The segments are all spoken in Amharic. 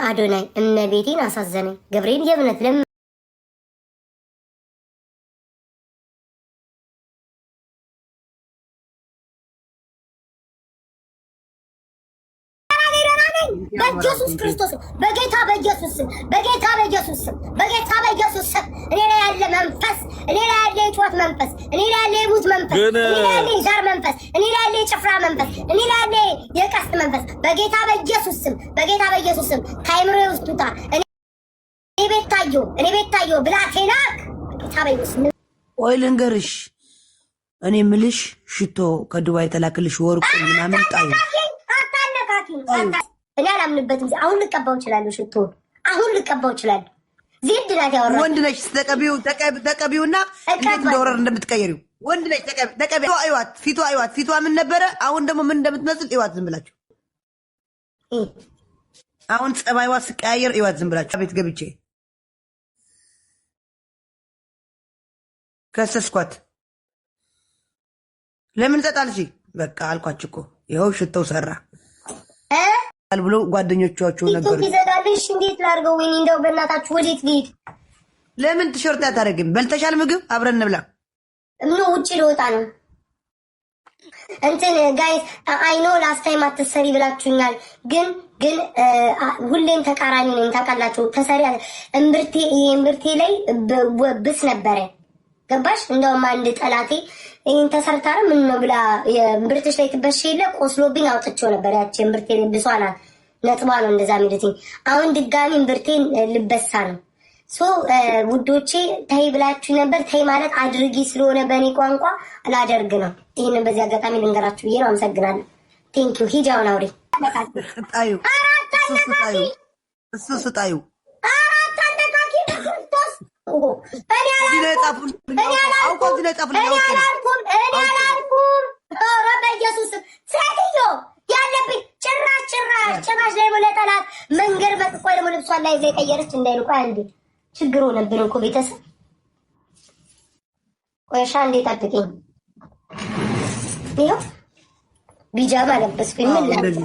አዶናይ እመቤቴን አሳዘነኝ። ገብርኤል የእውነት በኢየሱስ ክርስቶስ በጌታ በኢየሱስ በጌታ በኢየሱስ በጌታ በኢየሱስ እኔ ላይ ያለ መንፈስ እኔ ላይ ያለ የጭዋት መንፈስ እኔ ላይ ያለ የሙት መንፈስ እኔ ላይ ያለ የዛር መንፈስ እኔ ላይ ያለ የጭፍራ መንፈስ እኔ ላይ ያለ የቀስት መንፈስ በጌታ በኢየሱስ በጌታ በኢየሱስ ከአይምሮ ውስጥ ውጣ። እኔ ቤት ታየው ብላቴና ጌታ በኢየሱስ ወይ ልንገርሽ እኔ ምልሽ ሽቶ ከዱባይ ተላክልሽ ወርቁ ምናምን ጣዩ እኔ አላምንበትም። አሁን ልቀባው እችላለሁ። ሽቶ አሁን ልቀባው እችላለሁ። ዜድ ናት ያወራው። ወንድ ነሽ ተቀቢውና እንዴት እንደወረር እንደምትቀየሪው ወንድ ነሽ ተቀቢው። አይዋት ፊቷ ምን ነበረ? አሁን ደግሞ ምን እንደምትመስል ይዋት ዝም ብላችሁ። አሁን ጸባይዋ ስቀያየር ይዋት ዝም ብላችሁ። ቤት ገብቼ ከሰስኳት። ለምን ጠጣልሽ? በቃ አልኳችሁ እኮ ይኸው ሽቶው ሰራ ብሎ ጓደኞቻቸው ነበሩ። ይዘጋልሽ እንዴት ላድርገው? ወይኔ እንደው በእናታችሁ ወዴት ልሂድ? ለምን ቲሸርት አታደርግም? በልተሻል? ምግብ አብረን እንብላ። ውጪ ልወጣ ነው። እንትን ጋይስ አይኖ ላስት ታይም አትሰሪ ብላችሁኛል፣ ግን ሁሌም ተቃራኒ ነኝ ታውቃላችሁ። ተሰሪ እምብርቴ ላይ ብስ ነበረ ገባሽ? እንደውም አንድ ጠላቴ ይሄን ተሰርታረ ምን ነው ብላ የምብርትሽ ላይ ትበሽ የለ ቆስሎብኝ አውጥቼው ነበር። ያቺ እምብርቴ ልብሷና ነጥቧ ነው እንደዛ የሚሉትኝ። አሁን ድጋሚ እምብርቴን ልበሳ ነው። ሶ ውዶቼ ተይ ብላችሁ ነበር። ተይ ማለት አድርጊ ስለሆነ በእኔ ቋንቋ ላደርግ ነው። ይሄንን በዚህ አጋጣሚ ልንገራችሁ ብዬ ነው። አመሰግናለሁ። ቴንክ ዩ። ሂጃውን አውሪ ጣዩ እሱ ስጣዩ እኔ አላልኩም። ኧረ በኢየሱስ ሴትዮ ያለብኝ ጭራሽ ላይ ሞለ ጠላት መንገድ በጥቆይ ደግሞ ልብሷን ላይ ይዛ የቀየረች እንዳይልቁ አንዴ ችግር ሆነብን እኮ ቤተሰብ። ቆይሻ እንዴ ጠብቂኝ። ይኸው ቢጃማ ለበስኩኝ። ምን ላድርግ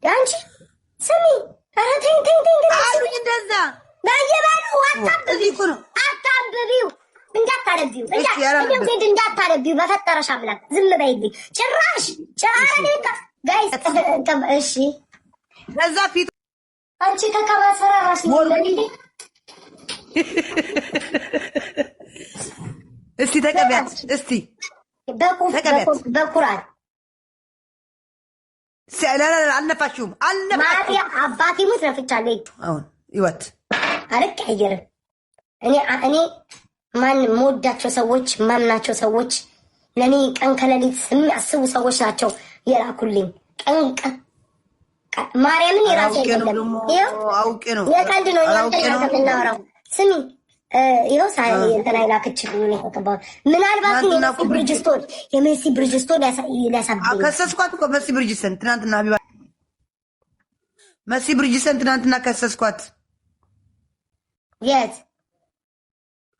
አንቺ ስሚ። ኧረ ተይኝ አሉኝ እንደዛ ባየባሉ አታብቢው እንዳታረቢው እንዳታረቢው በፈጠረሽ አምላክ ዝም በይልኝ። ጭራሽ ጋይስ እሺ። ከዛ ፊት አንቺ ከከባሰራ ራስ እስቲ ተቀበያት። እስቲ በኩራት አልነፋችሁም። አባቴ ሙት ነፍቻለሁ። አሁን ይወት አልቀየርም። እኔ ማን የምወዳቸው ሰዎች ማምናቸው ሰዎች ለኔ ቀን ከሌሊት የሚያስቡ ሰዎች ናቸው የላኩልኝ። ቀን ማርያምን የራሴ አይደለም። አውቄ ነው የቀልድ ነው የምናወራው። ስሚ ይኸው ሳይ እንትና ይላክችልኝ ነው የተቀባው። ምናልባት የሜሲ ብሪጅስቶን ሊያሳብኝ ከሰስኳት እኮ መሲ ብሪጅስተን ትናንትና ሀቢባ መሲ ብሪጅስተን ትናንትና ከሰስኳት። የት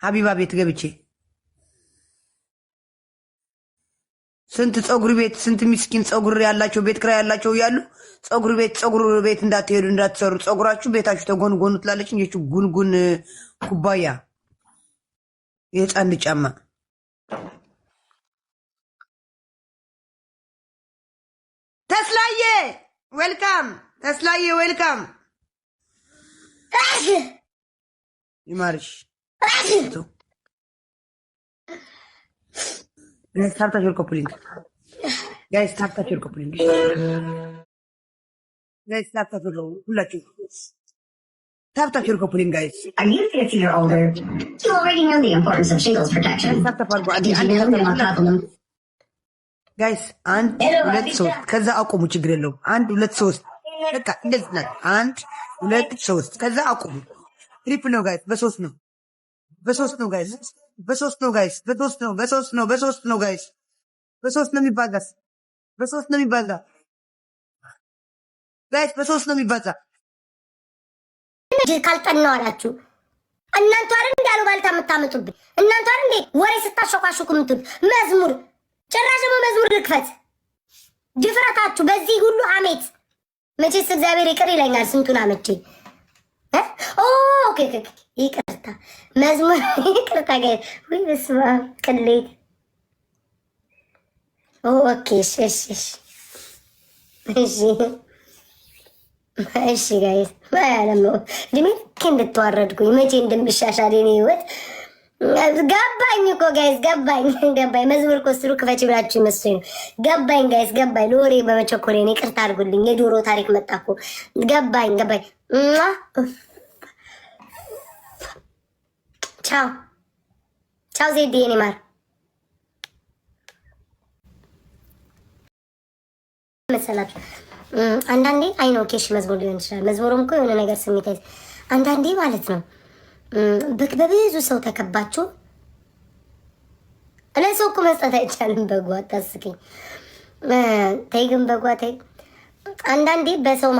ሀቢባ ቤት ገብቼ ስንት ፀጉር ቤት ስንት ሚስኪን ፀጉር ያላቸው ቤት ክራይ ያላቸው እያሉ ፀጉር ቤት እንዳትሄዱ እንዳትሰሩ ፀጉራችሁ ቤታችሁ ተጎንጎኑ ትላለች እንጂ ጉንጉን ኩባያ የህፃን ጫማ ተስላዬ ዌልካም ይማርሽ ታፕታችሁ ኮፕሊንግ ጋይስ ታፕታችሁ ሁላችሁ ታፕታችሁ ኮፕሊንግ ጋይስ Are you 50 or older? You already know the importance of shingles protection. Did you know the problem? ጋይስ አንድ ሁለት ሶስት ከዛ አቁሙ። ችግር የለውም። አንድ ሁለት ሶስት በቃ እንደዚህ ናት። አንድ ሁለት ሶስት ከዛ አቁሙ። ትሪፕል ነው ጋይስ። በሶስት ነው ጋይስ። በሶስት ነው ጋይስ። በሶስት ነው የሚባዛ ጋይስ። በሶስት ነው የሚባዛ። ካልጠናው አላችሁ እናንተ አይደል እንዳሉ ባልታ የምታመጡብኝ እናንተ አይደል እንዴ ወሬ ስታሾካሹኩ የምትሉት መዝሙር ጭራሽ ደግሞ መዝሙር ልክፈት ድፍረታችሁ በዚህ ሁሉ አሜት መቼስ እግዚአብሔር ይቅር ይለኛል ስንቱን አመቼ ኦኬ ይቅርታ መዝሙር ይቅርታ ጋር ወይ በስመ አብ ቅሌት ኦኬ እሺ ጋይስ ማያለም ድምቅ እንድትዋረድኩኝ መቼ እንደምሻሻል የኔ ህይወት ገባኝ እኮ ጋይስ ገባኝ መዝሙር ኮስትሩ ክፈች ብላችሁ ይመስለኝ ገባኝ ጋይስ ገባኝ ለወሬ በመቸኮሌ ነው ይቅርታ አድርጉልኝ የዶሮ ታሪክ መጣ እኮ ገባኝ ቻው ዜድ የኔ ማር መሰላችሁ አንዳንዴ አይኖ ኬሽ መዝሙር ሊሆን ይችላል መዝሙሩም እኮ የሆነ ነገር ስሜት አንዳንዴ ማለት ነው በብዙ ሰው ተከባችሁ ለሰው እኮ መስጠት አይቻልም በጓ ታስቂኝ ተይ ግን በጓ ተይ አንዳንዴ በሰው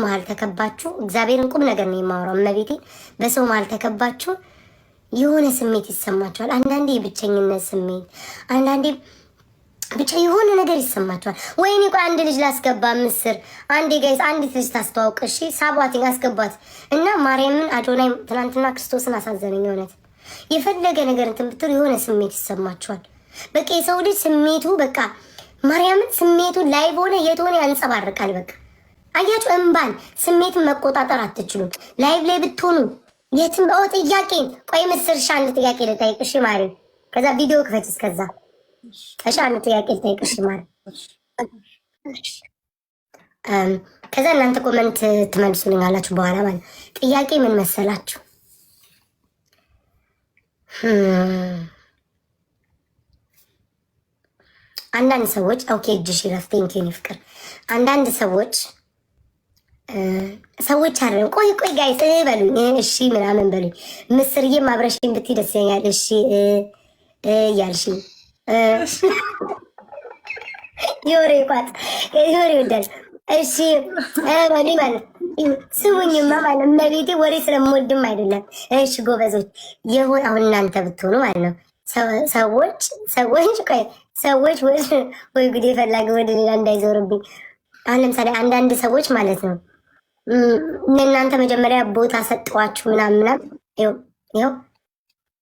መሀል ተከባችሁ እግዚአብሔርን ቁም ነገር ነው የማወራው እመቤቴ በሰው መሀል ተከባችሁ የሆነ ስሜት ይሰማችኋል አንዳንዴ የብቸኝነት ስሜት አንዳንዴ ብቻ የሆነ ነገር ይሰማችኋል ወይኔ ቆይ አንድ ልጅ ላስገባ ምስር አንዴ ጋይስ አንዲት ልጅ ታስተዋውቅ እሺ ሳቧቲን አስገባት እና ማርያምን አዶናይ ትናንትና ክርስቶስን አሳዘነኝ እውነት የፈለገ ነገር እንትን ብትሉ የሆነ ስሜት ይሰማችኋል በቃ የሰው ልጅ ስሜቱ በቃ ማርያምን ስሜቱ ላይቭ ሆነ የት ሆነ ያንጸባርቃል በቃ አያችሁ እንባን ስሜትን መቆጣጠር አትችሉም ላይቭ ላይ ብትሆኑ የትም ጥያቄ ቆይ ምስር አንድ ጥያቄ ልጠይቅሽ ማሪ ከዛ ቪዲዮ ክፈች እስከዛ እሺ አንድ ጥያቄ ልጠይቅሽ ማሪ ከዛ እናንተ ኮመንት ትመልሱልኛላችሁ በኋላ ማለት ጥያቄ ምን መሰላችሁ አንዳንድ ሰዎች ኦኬ እጅሽ ይረፍ ቴንኪው ፍቅር አንዳንድ ሰዎች አይደለም ቆይ ጋይስ በሉኝ እሺ ምናምን በሉኝ ምስርዬም አብረሽኝ ብትይ ደስ ይለኛል እሺ ያልሽኝ ዮሬ ቋጥ ዮሬ ወዳል እሺ ወዲ ማለት ስሙኝማ ማለት እመቤቴ ወሬ ስለምወድም አይደለም እሺ ጎበዞች የሆነ አሁን እናንተ ብትሆኑ ማለት ነው ሰዎች ወይ ጉዴ ፈላጊ ወደ ሌላ እንዳይዞርብኝ አሁን ለምሳሌ አንዳንድ ሰዎች ማለት ነው እናንተ መጀመሪያ ቦታ ሰጠዋችሁ ምናምን ይኸው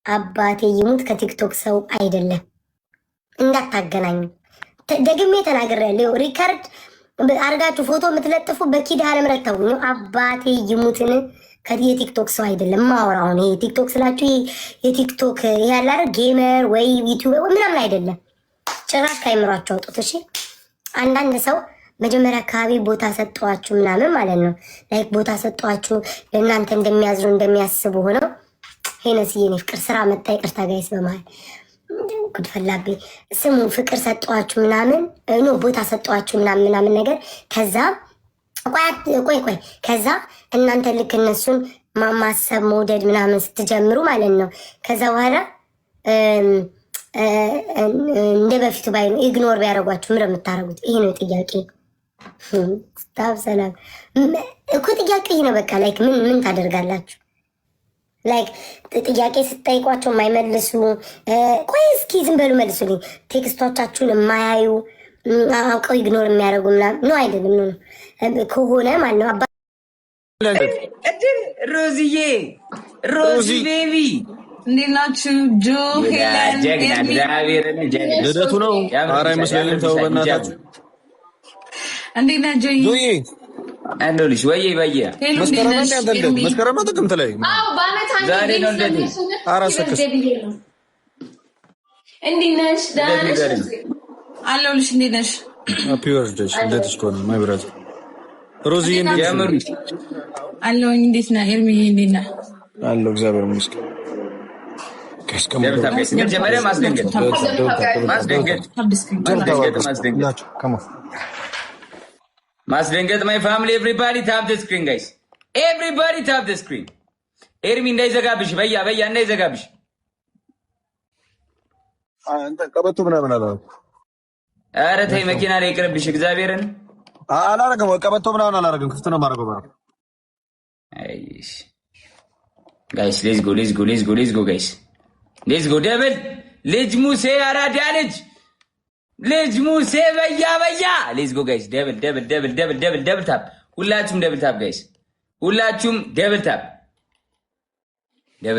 አባቴ ይሙት ከቲክቶክ ሰው አይደለም እንዳታገናኙ ደግሜ ተናግሬያለሁ ሪከርድ አርጋችሁ ፎቶ የምትለጥፉ በኪዳነ ምሕረት ተውኝ አባቴ ይሙትን የቲክቶክ ሰው አይደለም ማወራው ነው የቲክቶክ ስላችሁ የቲክቶክ ያላረ ጌመር ወይ ዩቲዩብ ምናምን አይደለም ጭራሽ ካይምራችሁ አውጡት እሺ አንዳንድ ሰው መጀመሪያ አካባቢ ቦታ ሰጠዋችሁ ምናምን ማለት ነው ላይክ ቦታ ሰጠዋችሁ ለእናንተ እንደሚያዝሩ እንደሚያስቡ ሆነው ሄነስዬ ነው ፍቅር ስራ መጣ ይቅርታ ጋይስ በመሃል ጉድ ፈላብኝ ስሙ ፍቅር ሰጠዋችሁ ምናምን ቦታ ሰጠዋችሁ ምናምን ነገር ከዛ ቆይ ከዛ እናንተ ልክ እነሱን ማሰብ መውደድ ምናምን ስትጀምሩ ማለት ነው ከዛ በኋላ እንደ በፊቱ ባይ ነው ኢግኖር ቢያደርጓችሁ ምንድን ነው የምታደርጉት ይሄ ነው ጥያቄ ስታብ ሰላም እኮ ጥያቄ ይሄ ነው በቃ ላይክ ምን ታደርጋላችሁ ላይክ ጥያቄ ስትጠይቋቸው የማይመልሱ ቆይ እስኪ ዝም በሉ መልሱልኝ ቴክስቶቻችሁን የማያዩ አውቀው ኢግኖር የሚያደርጉ ምናምን ነው አይደለም ነው ከሆነ ማለት ነው አባ ሮዚዬ ሮዚ ቤቢ እንዴት ናችሁ? ጆ ሄለን ልደቱ ነው። ኧረ አይመስለኝም። ተው በእናታችሁ። እንዴት ነህ ጆዬ? አለሁልሽ። ወይዬ በየ መስከረም ጥቅምት ላይ ዛሬ ነው እንደት አራሰከስ እንዴት ነሽ? ደህና ነሽ? አለሁልሽ። እንዴት ነሽ? ሃፒ በርዝዴይ ልደትሽ እኮ ነው ማይ ብራዘር። ሮዚ እንዴት ነሽ? አለሁኝ። እንዴት ነህ ኤርሚዬ? እንዴት ነህ? አለሁ እግዚአብሔር ይመስገን። ማስደንገጥ ማይ ፋሚሊ ኤቭሪባዲ ታፕ ዘ ስክሪን ጋይስ ኤቭሪባዲ ታፕ ዘ ስክሪን ኤርሚ እንዳይዘጋብሽ በያ እንዳይዘጋብሽ አንተ ቀበቶ ምናምን አላረኩም ኧረ ተይ መኪና ላይ ይቅርብሽ እግዚአብሔርን አላረኩም ቀበቶ ምናምን አላረኩም ክፍት ነው ማረገው ባረ አይሽ ጋይስ ሌትስ ጎ ጋይስ ሌትስ ጎ ደብል ልጅ ሙሴ አራዳ ልጅ ልጅ ሙሴ በያ ሌትስ ጎ ጋይስ ደብል ታፕ ሁላችሁም ደብል ታፕ ጋይስ ሁላችሁም ደብል ታፕ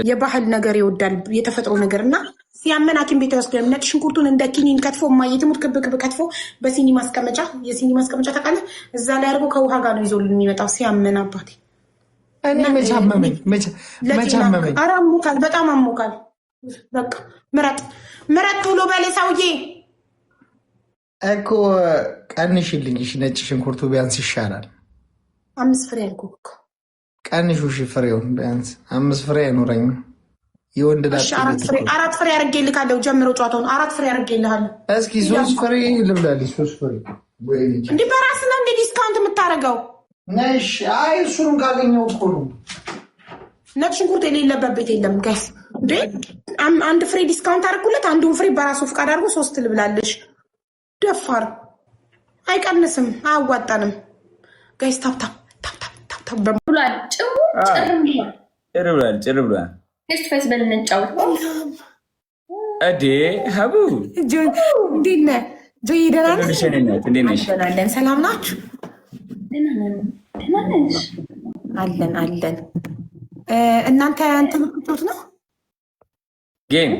የባህል ነገር ይወዳል የተፈጥሮ ነገርና ሲያመን ሐኪም ቤት ወስደን ነጭ ሽንኩርቱን እንደ ኪኒን ከትፎ ማየትሙት ክብ ከትፎ በሲኒ ማስቀመጫ የሲኒ ማስቀመጫ ታውቃለህ እዛ ላይ አድርጎ ከውሃ ጋር ነው ይዞልን የሚመጣው ሲያመን አባቴ እኔ መቻመመኝ ኧረ አሞካል በጣም አሞካል በቃ ምረጥ ብሎ በለ ሰውዬ እኮ ቀንሽልኝ እሺ ነጭ ሽንኩርቱ ቢያንስ ይሻላል 5 ፍሬ አልኩህ እኮ ቀንሹ እሺ ፍሬውን ቢያንስ 5 ፍሬ አይኖረኝም ይወንድ ዳት 4 ፍሬ አድርጌልካለሁ ጀምሮ ጨዋታውን 4 ፍሬ አድርጌልሃለሁ እስኪ 3 ፍሬ ልብላልሽ 3 ፍሬ ወይ እንዴ በራስ ነው እንዴ ዲስካውንት የምታረጋው ነሽ አይ እሱን ካገኘው እኮ ነው ነጭ ሽንኩርት የሌለበት ቤት የለም ጋይስ እንዴ አንድ ፍሬ ዲስካውንት አድርጉለት አንዱን ፍሬ በራሱ ፍቃድ አድርጎ 3 ልብላለሽ ደፋር አይቀንስም አያዋጣንም ጋይስ ታፕ ብሏል ጭር ብሏል ፌስ ፌስ በልንጫወት አዴ ሀቡ እንዴት ነህ ጆይ ደህና ነሽ ሰላም ናችሁ አለን እናንተ ትምጭት ነው ጌም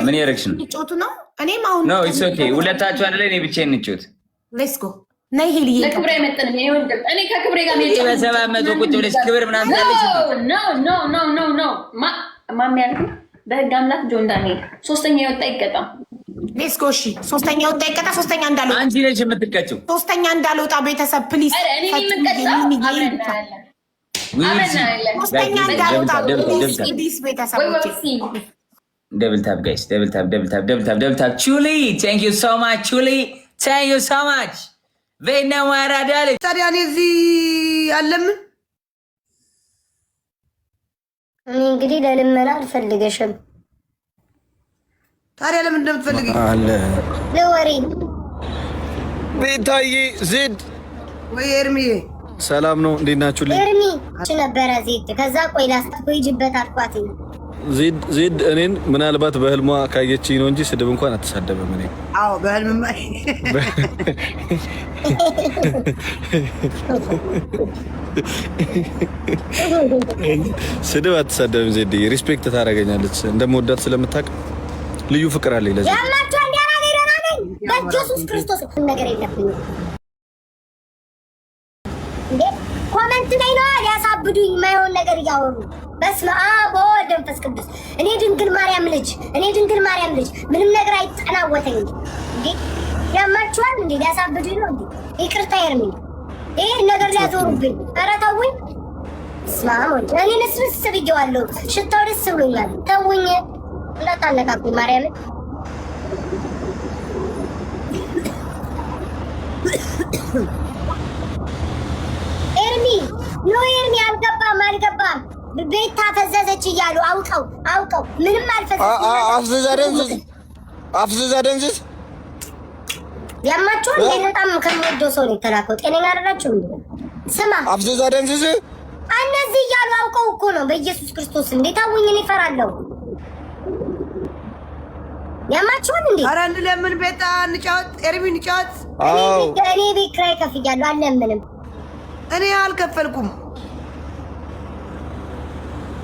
ምን ያረክሽ ነው ጮቱ ነው እኔም አሁን ኖ ኢትስ ኦኬ ሁለታችሁ አይደለ እኔ ብቻዬን እንጫወት ሌትስ ጎ ነይ ሄልዬ ለክብሬ አይመጥንም ይወንድም እኔ ከክብሬ ጋር ነው በ700 ቁጭ ብለሽ ክብር ምናምን ታለሽ ኖ ማሚ ያልኩ በህግ አምላክ ጆን ዳንኤል ሶስተኛ ይወጣ ይቀጣ ሌትስ ጎ እሺ ሶስተኛ ይወጣ ይቀጣ ሶስተኛ እንዳልወጣ አንቺ ነሽ የምትቀጭው ሶስተኛ እንዳልወጣ ቤተሰብ ፕሊዝ እኔ ሶስተኛ እንዳልወጣ ፕሊዝ ቤተሰቦች ደብል ታፕ ጋይስ ደብል ታፕ ቹሊ ታንክ ዩ ሶ ማች ቹሊ ታንክ ዩ ሶ ማች ቬና ማራዳለ ታዲያ እኔ እዚህ አለምን እኔ እንግዲህ ለልመና አልፈልገሽም ታዲያ ለምን እንደምትፈልጊ አለ ለወሬ ቤታዬ ዜድ ወይ ኤርሚዬ ሰላም ነው እንዴት ናችሁ ኤርሚ ነበረ ዜድ ከዛ ቆይ ላስቆይጅበት አልኳት ዜድ እኔን ምናልባት በህልሟ ካየችኝ ነው እንጂ ስድብ እንኳን አትሳደብም እኔ አዎ በህልምማ ስድብ አትሳደብም ዜድ ሪስፔክት ታደርገኛለች እንደምወዳት ስለምታውቅ ልዩ ፍቅር አለኝ ለዚህ ያላችሁ አንዲያራገራነኝ በኢየሱስ ክርስቶስ ነገር የለብኝም እንዴ ኮሜንት ላይ ነው ያሳብዱኝ የማይሆን ነገር እያወሩ በስመ አብ ወወልድ ወመንፈስ ቅዱስ እኔ ድንግል ማርያም ልጅ ምንም ነገር አይጠናወተኝ እንዴ ያማችኋል እንዴ ያሳብዱኝ ነው እንዴ ይቅርታ ይርሚ ይሄ ነገር ሊያዞሩብኝ ኧረ ተውኝ በስመ አብ ወልድ እኔ ንስብስ ብዬዋለሁ ሽታው ደስ ብሎኛል ተውኝ እንዳታነቃቁኝ ማርያም ኤርሚ አልገባም ቤታ ፈዘዘች እያሉ አውቀው ምንም አልፈዘዘች አፍዝዛ ደንዝዝ ያማችሁ በጣም ከምወደው ሰው ነው የተላከው ጤነኛ አይደላችሁ ስማ አፍዝዛ ደንዝዝ እነዚህ እያሉ አውቀው እኮ ነው በኢየሱስ ክርስቶስ እንዴት አውኝ እኔ እፈራለሁ ያማችሁን እንዴ ኧረ ለምን ቤታ እንጫወት ኤርሚ እንጫወት እኔ ቤት ኪራይ ከፍያለሁ አለምንም እኔ አልከፈልኩም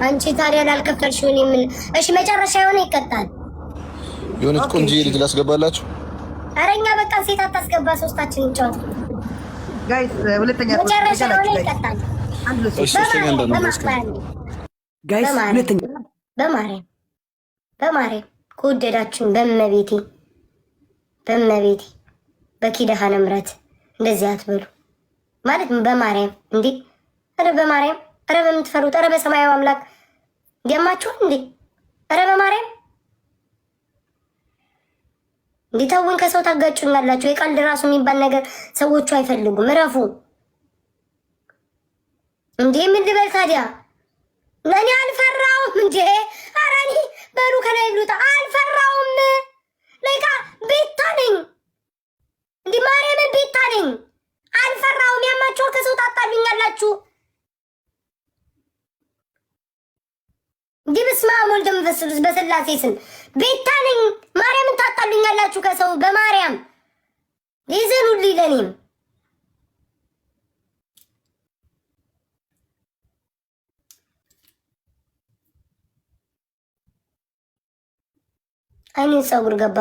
አንቺ ታዲያ ላልከፈልሽው እኔ ምን እሺ መጨረሻ የሆነ ይቀጣል የሆነች ቆንጆ ልጅ ላስገባላችሁ አረኛ በቃ ሴት አታስገባ ሶስታችን እንጫወት ጋይስ ሁለተኛ መጨረሻ የሆነ ይቀጣል አንድ ሶስተኛ እንደማስከ ጋይስ ሁለተኛ በማርያም ከወደዳችሁን በመቤቴ በኪዳነ ምሕረት እንደዚህ አትበሉ ማለት በማርያም እንዴ ኧረ በማርያም ኧረ በምትፈሩት ኧረ በሰማያዊ አምላክ ገማችሁ እንዴ ኧረ በማርያም እንዴ ተውን ከሰው ታጋጩኛላችሁ የቀልድ ራሱ የሚባል ነገር ሰዎቹ አይፈልጉም እረፉ እንዴ ምን ልበል ታዲያ እኔ አልፈራውም እንዴ ኧረ እኔ በሉ ከላይ ብሉታ አልፈራውም ለካ ቤታ ነኝ እንዴ ማርያምን ቤታ ነኝ አልፈራውም ያማችሁ ከሰው ታጣሉኛላችሁ እንዴ በስመ አብ ወልድ መንፈስ ቅዱስ በስላሴ ስም ቤታ ነኝ ማርያምን ታጣሉኛላችሁ ከሰው በማርያም ይዘኑልኝ ለኔም አይኔ ፀጉር ገባ